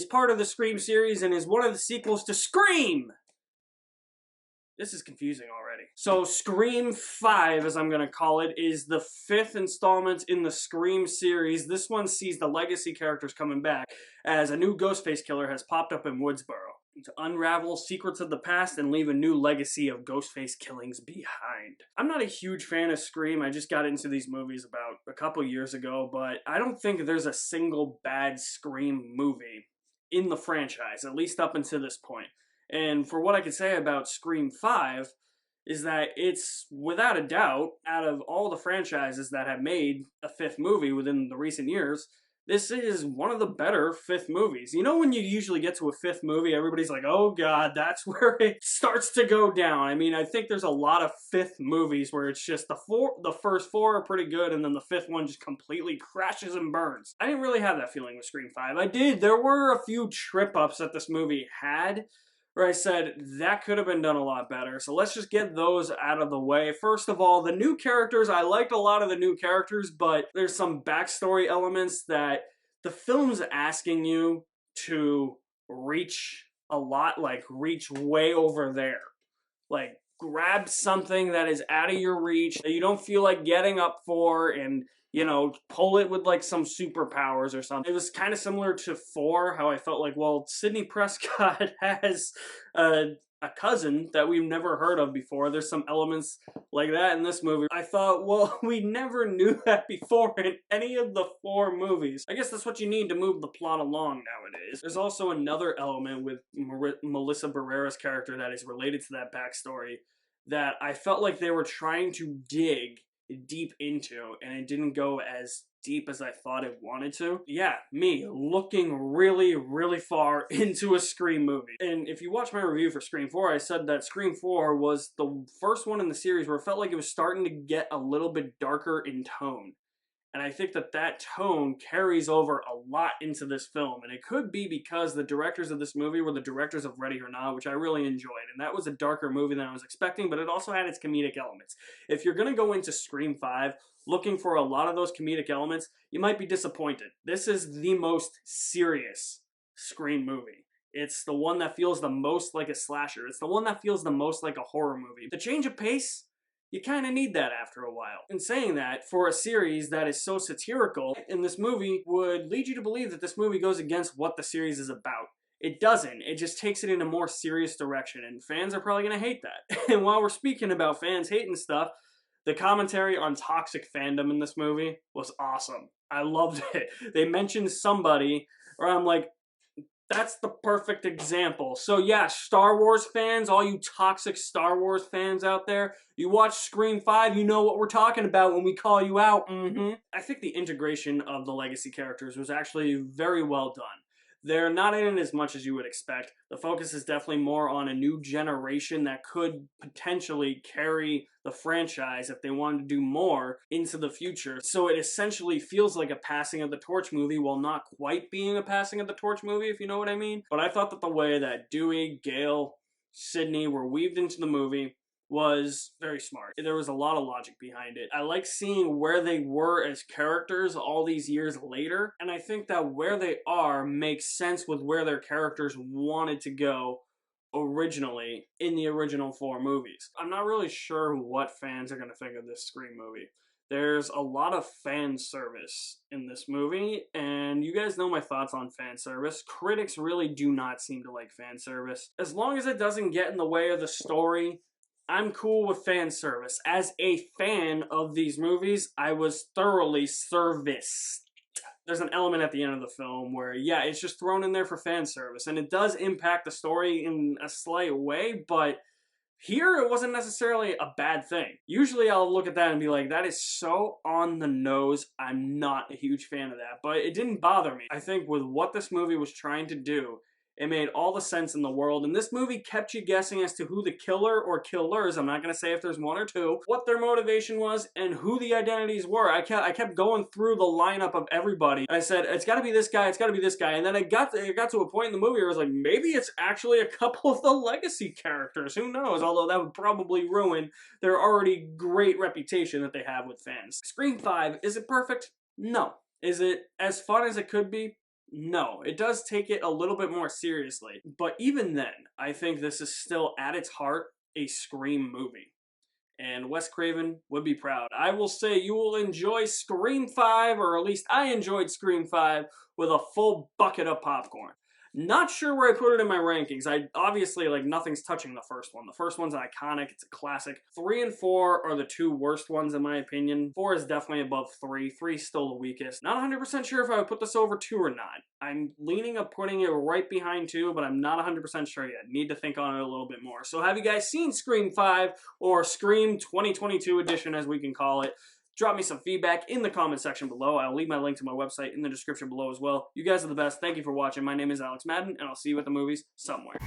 part of the Scream series and is one of the sequels to Scream. This is confusing already. So Scream 5, as I'm gonna call it, is the 5th installment in the Scream series. This one sees the legacy characters coming back as a new Ghostface killer has popped up in Woodsboro to unravel secrets of the past and leave a new legacy of Ghostface killings behind. I'm not a huge fan of Scream. I just got into these movies about a couple years ago, but I don't think there's a single bad Scream movie in the franchise, at least up until this point. And for what I can say about Scream 5 is that it's, without a doubt, out of all the franchises that have made a 5th movie within the recent years, this is one of the better 5th movies. You know when you usually get to a 5th movie, everybody's like, oh god, that's where it starts to go down. I mean, I think there's a lot of 5th movies where it's just the first 4 are pretty good, and then the 5th one just completely crashes and burns. I didn't really have that feeling with Scream 5. I did. There were a few trip-ups that this movie had, where I said, that could have been done a lot better. So let's just get those out of the way. First of all, the new characters, I liked a lot of the new characters, but there's some backstory elements that the film's asking you to reach a lot, like reach way over there. Like, grab something that is out of your reach, that you don't feel like getting up for, and you know, pull it with like some superpowers or something. It was kind of similar to 4, how I felt like, well, Sidney Prescott has a cousin that we've never heard of before. There's some elements like that in this movie. I thought, well, we never knew that before in any of the 4 movies. I guess that's what you need to move the plot along nowadays. There's also another element with Melissa Barrera's character that is related to that backstory that I felt like they were trying to dig deep into, and it didn't go as deep as I thought it wanted to. Yeah, me looking really, really far into a Scream movie. And if you watch my review for Scream 4, I said that Scream 4 was the first one in the series where it felt like it was starting to get a little bit darker in tone. And I think that that tone carries over a lot into this film. And it could be because the directors of this movie were the directors of Ready or Not, which I really enjoyed. And that was a darker movie than I was expecting, but it also had its comedic elements. If you're going to go into Scream 5 looking for a lot of those comedic elements, you might be disappointed. This is the most serious Scream movie. It's the one that feels the most like a slasher. It's the one that feels the most like a horror movie. The change of pace, you kind of need that after a while. In saying that, for a series that is so satirical, and this movie would lead you to believe that this movie goes against what the series is about. It doesn't. It just takes it in a more serious direction, and fans are probably going to hate that. And while we're speaking about fans hating stuff, the commentary on toxic fandom in this movie was awesome. I loved it. They mentioned somebody, or I'm like, that's the perfect example. So yeah, Star Wars fans, all you toxic Star Wars fans out there, you watch Scream 5, you know what we're talking about when we call you out. I think the integration of the legacy characters was actually very well done. They're not in it as much as you would expect. The focus is definitely more on a new generation that could potentially carry the franchise, if they wanted to do more, into the future. So it essentially feels like a passing of the torch movie while not quite being a passing of the torch movie, if you know what I mean. But I thought that the way that Dewey, Gale, Sidney were weaved into the movie was very smart. There was a lot of logic behind it. I like seeing where they were as characters all these years later, and I think that where they are makes sense with where their characters wanted to go originally in the original 4 movies. I'm not really sure what fans are going to think of this Scream movie. There's a lot of fan service in this movie, and you guys know my thoughts on fan service. Critics really do not seem to like fan service. As long as it doesn't get in the way of the story, I'm cool with fan service. As a fan of these movies, I was thoroughly serviced. There's an element at the end of the film where, yeah, it's just thrown in there for fan service, and it does impact the story in a slight way, but here it wasn't necessarily a bad thing. Usually I'll look at that and be like, that is so on the nose, I'm not a huge fan of that, but it didn't bother me. I think with what this movie was trying to do, it made all the sense in the world, and this movie kept you guessing as to who the killer or killers, I'm not going to say if there's 1 or 2, what their motivation was, and who the identities were. I kept going through the lineup of everybody. I said, it's got to be this guy, it's got to be this guy, and then it got to a point in the movie where I was like, maybe it's actually a couple of the legacy characters, who knows, although that would probably ruin their already great reputation that they have with fans. Scream 5, is it perfect? No. Is it as fun as it could be? No, it does take it a little bit more seriously. But even then, I think this is still, at its heart, a Scream movie. And Wes Craven would be proud. I will say you will enjoy Scream 5, or at least I enjoyed Scream 5, with a full bucket of popcorn. Not sure where I put it in my rankings. I obviously, like, nothing's touching the first one. The first one's iconic. It's a classic. 3 and 4 are the two worst ones in my opinion. 4 is definitely above 3. 3 is still the weakest. Not 100% sure if I would put this over 2 or not. I'm leaning of putting it right behind 2, but I'm not 100% sure yet. Need to think on it a little bit more. So have you guys seen Scream 5, or Scream 2022 edition as we can call it? Drop me some feedback in the comment section below. I'll leave my link to my website in the description below as well. You guys are the best. Thank you for watching. My name is Alex Madden, and I'll see you at the movies somewhere.